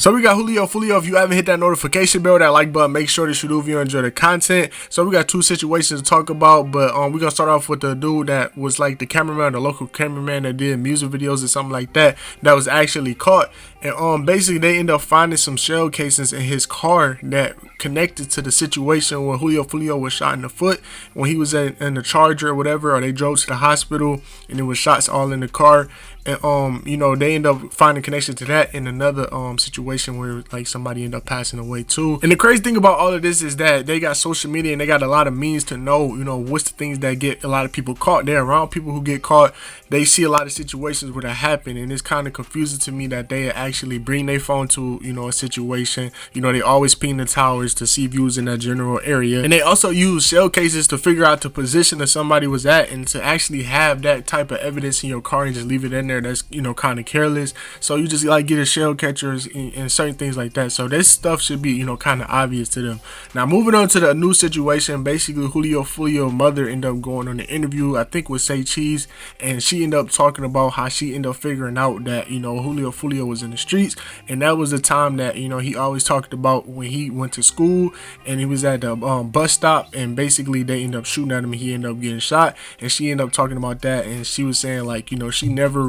So we got Julio Foolio. If you haven't hit that notification bell, that like button, make sure that you do if you enjoy the content. So we got two situations to talk about, but we're gonna start off with the dude that was like the cameraman, the local cameraman that did music videos or something like that, that was actually caught. And basically they end up finding some shell casings in his car that connected to the situation where Julio Foolio was shot in the foot when he was in the Charger or whatever, or they drove to the hospital and there was shots all in the car. And you know, they end up finding connection to that in another situation where like somebody ended up passing away too. And the crazy thing about all of this is that they got social media and they got a lot of means to know, you know, what's the things that get a lot of people caught. They're around people who get caught. They see a lot of situations where that happen, and it's kind of confusing to me that they actually bring their phone to, you know, a situation. You know, they always ping the towers to see views in that general area, and they also use shell cases to figure out the position that somebody was at, and to actually have that type of evidence in your car and just leave it in there, that's, you know, kind of careless. So you just like get a shell catchers and certain things like that. So this stuff should be, you know, kind of obvious to them. Now moving on to the new situation, basically Julio Foolio's mother ended up going on an interview, I think with Say Cheese, and she ended up talking about how she ended up figuring out that, you know, Julio Foolio was in the streets, and that was the time that, you know, he always talked about when he went to school and he was at the bus stop, and basically they ended up shooting at him and he ended up getting shot. And she ended up talking about that, and she was saying like, you know, he never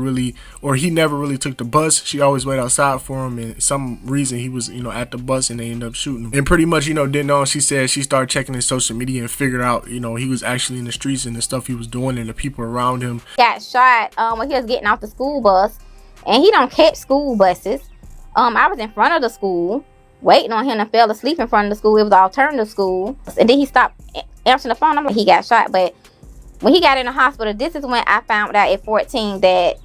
really took the bus. She always waited outside for him, and some reason he was, you know, at the bus and they ended up shooting him. And pretty much, you know, didn't know, she said she started checking his social media and figured out, you know, he was actually in the streets and the stuff he was doing and the people around him. Got shot when he was getting off the school bus, and he don't catch school buses. I was in front of the school waiting on him, and fell asleep in front of the school. It was an alternative school, and then he stopped answering the phone. I'm like, he got shot. But when he got in the hospital, this is when I found out at 14 that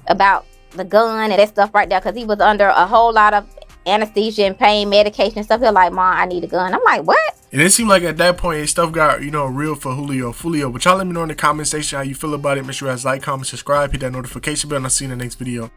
about the gun and that stuff right there, because he was under a whole lot of anesthesia and pain medication and stuff. He was like, Mom, I need a gun. I'm like, what? And it seemed like at that point stuff got, you know, real for Julio Foolio. But y'all let me know in the comment section how you feel about it. Make sure you guys like, comment, subscribe, hit that notification bell, and I'll see you in the next video.